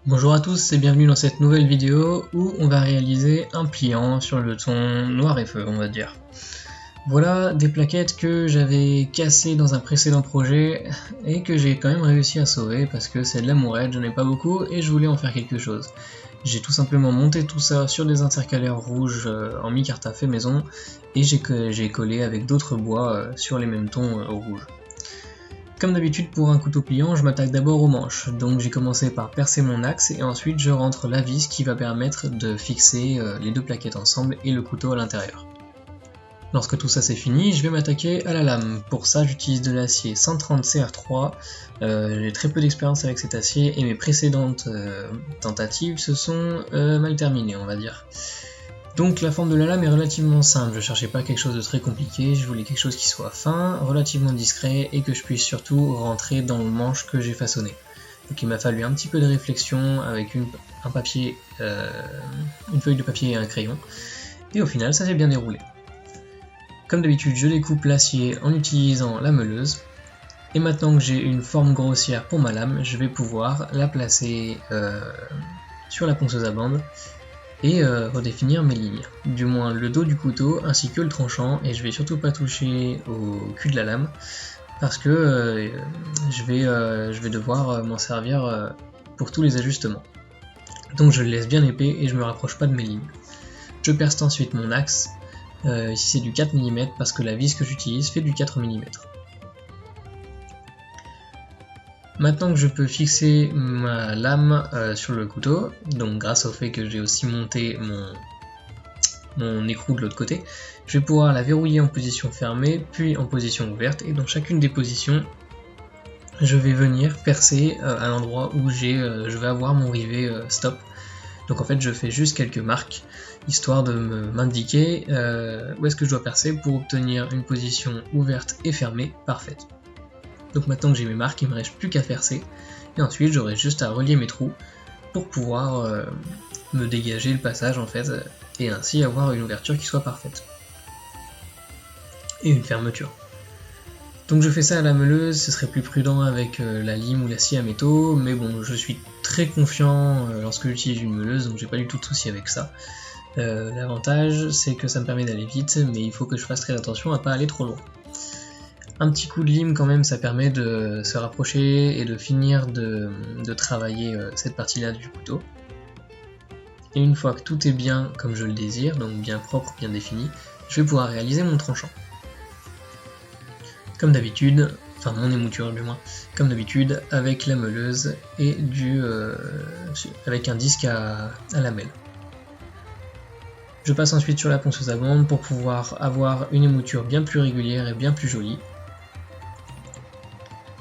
Bonjour à tous et bienvenue dans cette nouvelle vidéo où on va réaliser un pliant sur le ton noir et feu, on va dire. Voilà des plaquettes que j'avais cassées dans un précédent projet et que j'ai quand même réussi à sauver parce que c'est de l'amourette, j'en ai pas beaucoup et je voulais en faire quelque chose. J'ai tout simplement monté tout ça sur des intercalaires rouges en micarta fait maison et j'ai collé avec d'autres bois sur les mêmes tons rouges. Comme d'habitude pour un couteau pliant, je m'attaque d'abord aux manches, donc j'ai commencé par percer mon axe et ensuite je rentre la vis qui va permettre de fixer les deux plaquettes ensemble et le couteau à l'intérieur. Lorsque tout ça c'est fini, je vais m'attaquer à la lame. Pour ça j'utilise de l'acier 130 CR3, j'ai très peu d'expérience avec cet acier et mes précédentes tentatives se sont mal terminées on va dire. Donc la forme de la lame est relativement simple, je cherchais pas quelque chose de très compliqué, je voulais quelque chose qui soit fin, relativement discret et que je puisse surtout rentrer dans le manche que j'ai façonné. Donc il m'a fallu un petit peu de réflexion avec une feuille de papier et un crayon, et au final ça s'est bien déroulé. Comme d'habitude je découpe l'acier en utilisant la meuleuse, et maintenant que j'ai une forme grossière pour ma lame, je vais pouvoir la placer sur la ponceuse à bande et redéfinir mes lignes, du moins le dos du couteau ainsi que le tranchant, et je vais surtout pas toucher au cul de la lame parce que je vais devoir m'en servir pour tous les ajustements. Donc je le laisse bien épais et je me rapproche pas de mes lignes. Je perce ensuite mon axe, ici c'est du 4 mm parce que la vis que j'utilise fait du 4 mm. Maintenant que je peux fixer ma lame sur le couteau, donc grâce au fait que j'ai aussi monté mon écrou de l'autre côté, je vais pouvoir la verrouiller en position fermée, puis en position ouverte, et dans chacune des positions, je vais venir percer à l'endroit où je vais avoir mon rivet stop. Donc en fait je fais juste quelques marques, histoire de m'indiquer où est-ce que je dois percer pour obtenir une position ouverte et fermée parfaite. Donc maintenant que j'ai mes marques, il ne me reste plus qu'à percer, et ensuite j'aurai juste à relier mes trous pour pouvoir me dégager le passage en fait, et ainsi avoir une ouverture qui soit parfaite. Et une fermeture. Donc je fais ça à la meuleuse, ce serait plus prudent avec la lime ou l'acier à métaux, mais bon, je suis très confiant lorsque j'utilise une meuleuse, donc j'ai pas du tout de souci avec ça. L'avantage c'est que ça me permet d'aller vite, mais il faut que je fasse très attention à pas aller trop loin. Un petit coup de lime quand même, ça permet de se rapprocher et de finir de travailler cette partie-là du couteau. Et une fois que tout est bien comme je le désire, donc bien propre, bien défini, je vais pouvoir réaliser mon tranchant. Comme d'habitude, enfin mon émouture du moins, comme d'habitude avec la meuleuse et avec un disque à lamelles. Je passe ensuite sur la ponceuse à bande pour pouvoir avoir une émouture bien plus régulière et bien plus jolie.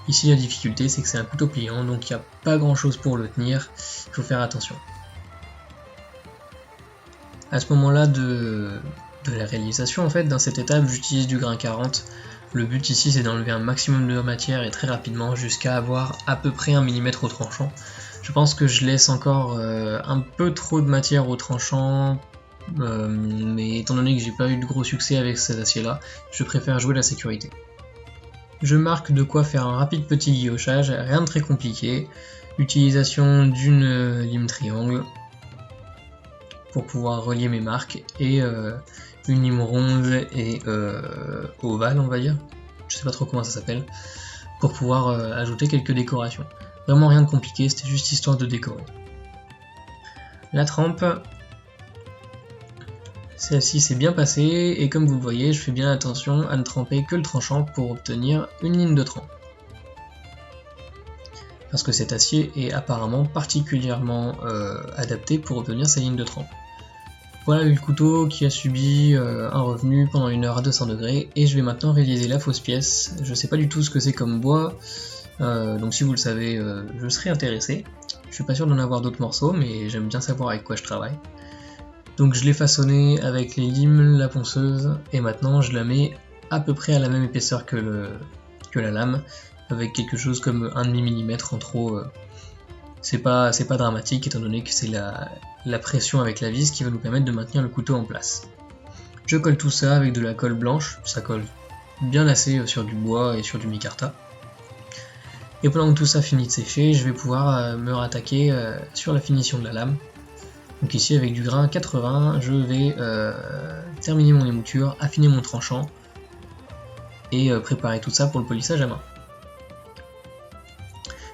Ici la difficulté c'est que c'est un couteau pliant, donc il n'y a pas grand chose pour le tenir, il faut faire attention. À ce moment là de la réalisation en fait, dans cette étape j'utilise du grain 40. Le but ici c'est d'enlever un maximum de matière et très rapidement jusqu'à avoir à peu près 1 mm au tranchant. Je pense que je laisse encore un peu trop de matière au tranchant, mais étant donné que j'ai pas eu de gros succès avec cet acier là, je préfère jouer la sécurité. Je marque de quoi faire un rapide petit guillochage, rien de très compliqué. Utilisation d'une lime triangle pour pouvoir relier mes marques et une lime ronde et ovale on va dire, je sais pas trop comment ça s'appelle, pour pouvoir ajouter quelques décorations. Vraiment rien de compliqué, c'était juste histoire de décorer. La trempe, celle-ci s'est bien passée et comme vous le voyez, je fais bien attention à ne tremper que le tranchant pour obtenir une ligne de trempe. Parce que cet acier est apparemment particulièrement adapté pour obtenir sa ligne de trempe. Voilà le couteau qui a subi un revenu pendant 1 heure à 200 degrés et je vais maintenant réaliser la fausse pièce. Je sais pas du tout ce que c'est comme bois, donc si vous le savez, je serais intéressé. Je suis pas sûr d'en avoir d'autres morceaux, mais j'aime bien savoir avec quoi je travaille. Donc je l'ai façonné avec les limes, la ponceuse, et maintenant je la mets à peu près à la même épaisseur que la lame, avec quelque chose comme 1,5 mm en trop. C'est pas dramatique étant donné que c'est la pression avec la vis qui va nous permettre de maintenir le couteau en place. Je colle tout ça avec de la colle blanche, ça colle bien assez sur du bois et sur du micarta. Et pendant que tout ça finit de sécher, je vais pouvoir me rattaquer sur la finition de la lame. Donc ici avec du grain 80, je vais terminer mon émouture, affiner mon tranchant et préparer tout ça pour le polissage à main.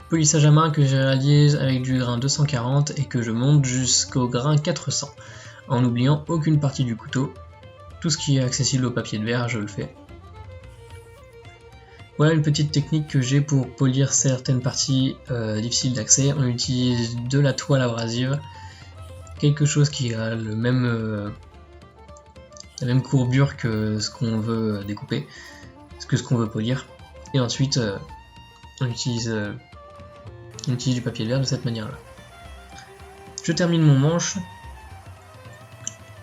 Polissage à main que je réalise avec du grain 240 et que je monte jusqu'au grain 400, en n'oubliant aucune partie du couteau. Tout ce qui est accessible au papier de verre, je le fais. Voilà une petite technique que j'ai pour polir certaines parties difficiles d'accès. On utilise de la toile abrasive, quelque chose qui a la même courbure que ce qu'on veut découper, que ce qu'on veut polir. Et ensuite, on utilise du papier de verre de cette manière-là. Je termine mon manche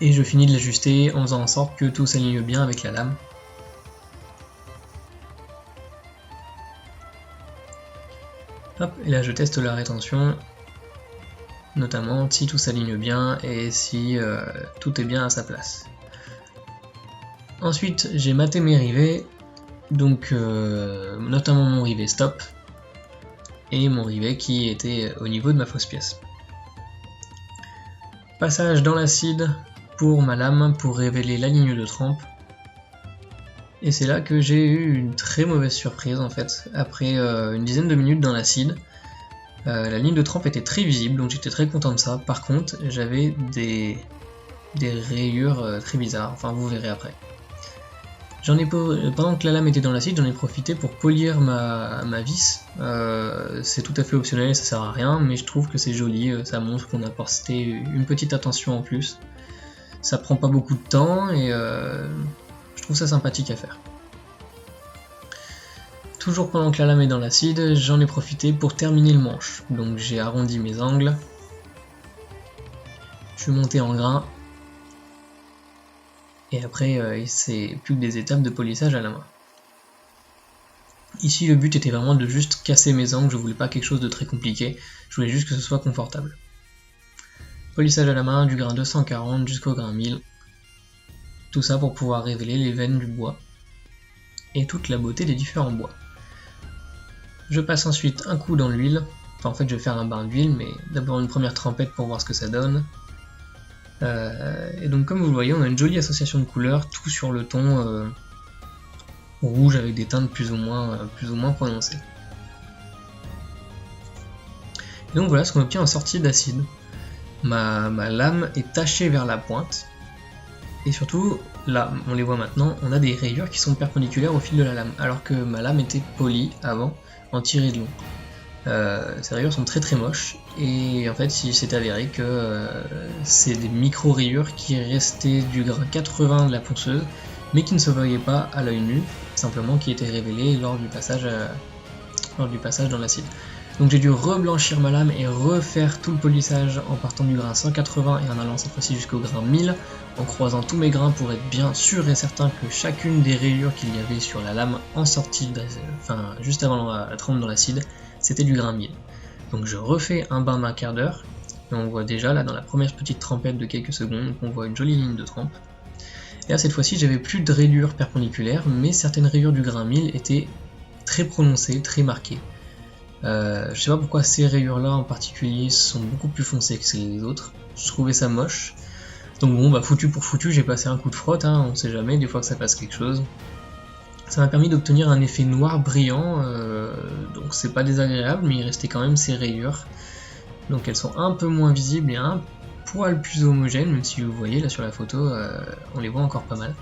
et je finis de l'ajuster en faisant en sorte que tout s'aligne bien avec la lame. Hop, et là je teste la rétention, notamment si tout s'aligne bien et si tout est bien à sa place. Ensuite j'ai maté mes rivets, donc notamment mon rivet stop et mon rivet qui était au niveau de ma fausse pièce. Passage dans l'acide pour ma lame pour révéler la ligne de trempe. Et c'est là que j'ai eu une très mauvaise surprise en fait. Après une dizaine de minutes dans l'acide, la ligne de trempe était très visible, donc j'étais très content de ça. Par contre, j'avais des rayures très bizarres, enfin vous verrez après. Pendant que la lame était dans l'acide, j'en ai profité pour polir ma vis. C'est tout à fait optionnel, ça sert à rien, mais je trouve que c'est joli, ça montre qu'on a apporté une petite attention en plus. Ça prend pas beaucoup de temps et je trouve ça sympathique à faire. Toujours pendant que la lame est dans l'acide, j'en ai profité pour terminer le manche. Donc j'ai arrondi mes angles, je suis monté en grain, et après c'est plus que des étapes de polissage à la main. Ici le but était vraiment de juste casser mes angles, je voulais pas quelque chose de très compliqué, je voulais juste que ce soit confortable. Polissage à la main du grain 240 jusqu'au grain 1000. Tout ça pour pouvoir révéler les veines du bois et toute la beauté des différents bois. Je passe ensuite un coup dans l'huile, enfin en fait je vais faire un bain d'huile, mais d'abord une première trempette pour voir ce que ça donne. Et donc comme vous le voyez, on a une jolie association de couleurs, tout sur le ton rouge avec des teintes plus ou moins prononcées. Et donc voilà ce qu'on obtient en sortie d'acide. Ma lame est tachée vers la pointe. Et surtout, là, on les voit maintenant, on a des rayures qui sont perpendiculaires au fil de la lame, alors que ma lame était polie avant, en tiré de long. Ces rayures sont très très moches, et en fait il s'est avéré que c'est des micro-rayures qui restaient du grain 80 de la ponceuse, mais qui ne se voyaient pas à l'œil nu, simplement qui étaient révélées lors du passage dans l'acide. Donc j'ai dû reblanchir ma lame et refaire tout le polissage en partant du grain 180 et en allant cette fois-ci jusqu'au grain 1000, en croisant tous mes grains pour être bien sûr et certain que chacune des rayures qu'il y avait sur la lame en sortie, juste avant la trempe dans l'acide, c'était du grain 1000. Donc je refais un bain d'un quart d'heure, et on voit déjà là dans la première petite trempette de quelques secondes, on voit une jolie ligne de trempe. Et là cette fois-ci j'avais plus de rayures perpendiculaires, mais certaines rayures du grain 1000 étaient très prononcées, très marquées. Je sais pas pourquoi ces rayures là en particulier sont beaucoup plus foncées que les autres, je trouvais ça moche. Donc bon, bah foutu pour foutu, j'ai passé un coup de frotte, hein, on sait jamais, des fois que ça passe quelque chose. Ça m'a permis d'obtenir un effet noir brillant, donc c'est pas désagréable, mais il restait quand même ces rayures. Donc elles sont un peu moins visibles et un poil plus homogènes, même si vous voyez là sur la photo, on les voit encore pas mal.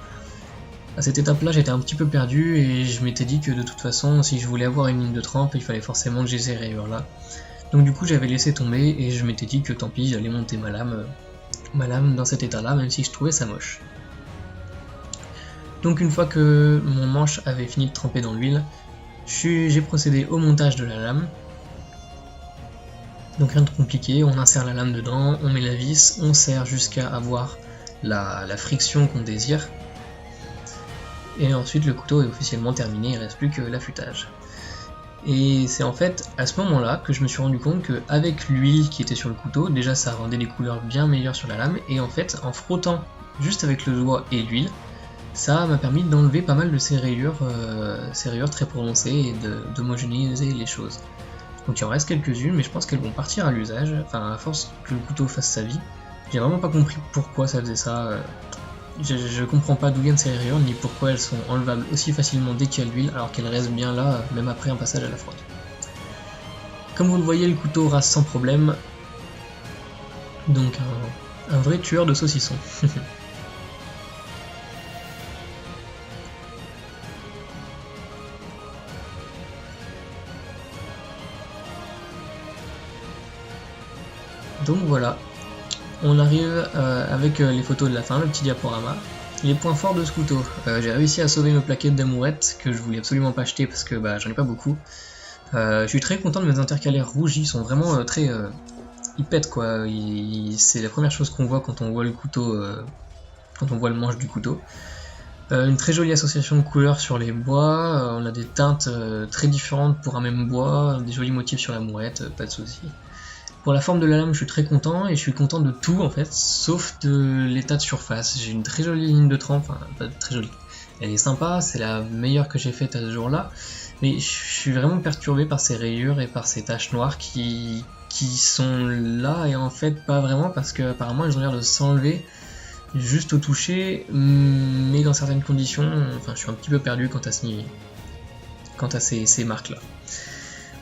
À cette étape-là, j'étais un petit peu perdu et je m'étais dit que de toute façon, si je voulais avoir une ligne de trempe, il fallait forcément que j'ai ces rayures-là. Donc du coup, j'avais laissé tomber et je m'étais dit que tant pis, j'allais monter ma lame dans cet état-là, même si je trouvais ça moche. Donc une fois que mon manche avait fini de tremper dans l'huile, j'ai procédé au montage de la lame. Donc rien de compliqué, on insère la lame dedans, on met la vis, on serre jusqu'à avoir la friction qu'on désire. Et ensuite le couteau est officiellement terminé, il ne reste plus que l'affûtage. Et c'est en fait à ce moment-là que je me suis rendu compte qu'avec l'huile qui était sur le couteau, déjà ça rendait des couleurs bien meilleures sur la lame, et en fait en frottant juste avec le doigt et l'huile, ça m'a permis d'enlever pas mal de ces rayures très prononcées et d'homogénéiser les choses. Donc il en reste quelques-unes, mais je pense qu'elles vont partir à l'usage, enfin à force que le couteau fasse sa vie. J'ai vraiment pas compris pourquoi ça faisait ça. Je comprends pas d'où viennent ces rayures, ni pourquoi elles sont enlevables aussi facilement dès qu'il y a l'huile, alors qu'elles restent bien là, même après un passage à la frotte. Comme vous le voyez, le couteau rase sans problème, donc un vrai tueur de saucissons. Donc voilà, on arrive avec les photos de la fin, le petit diaporama. Les points forts de ce couteau, j'ai réussi à sauver mes plaquettes d'amourettes que je voulais absolument pas acheter parce que j'en ai pas beaucoup. Je suis très content de mes intercalaires rouges, ils sont vraiment très... ils pètent quoi, c'est la première chose qu'on voit quand on voit le couteau, quand on voit le manche du couteau. Une très jolie association de couleurs sur les bois, on a des teintes très différentes pour un même bois, des jolis motifs sur la mourette, pas de soucis. Pour la forme de la lame, je suis très content, et je suis content de tout en fait, sauf de l'état de surface. J'ai une très jolie ligne de trempe, enfin pas très jolie, elle est sympa, c'est la meilleure que j'ai faite à ce jour-là, mais je suis vraiment perturbé par ces rayures et par ces taches noires qui sont là et en fait pas vraiment parce qu'apparemment elles ont l'air de s'enlever juste au toucher, mais dans certaines conditions, enfin je suis un petit peu perdu quant à ces marques-là.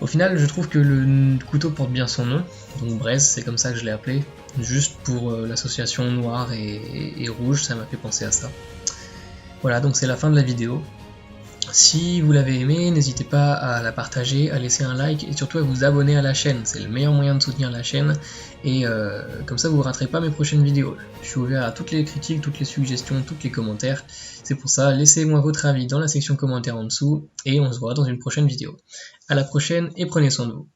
Au final, je trouve que le couteau porte bien son nom, donc Braise, c'est comme ça que je l'ai appelé, juste pour l'association noir et rouge, ça m'a fait penser à ça. Voilà, donc c'est la fin de la vidéo. Si vous l'avez aimé, n'hésitez pas à la partager, à laisser un like et surtout à vous abonner à la chaîne, c'est le meilleur moyen de soutenir la chaîne et comme ça vous ne raterez pas mes prochaines vidéos. Je suis ouvert à toutes les critiques, toutes les suggestions, tous les commentaires, c'est pour ça laissez-moi votre avis dans la section commentaires en dessous et on se voit dans une prochaine vidéo. À la prochaine et prenez soin de vous.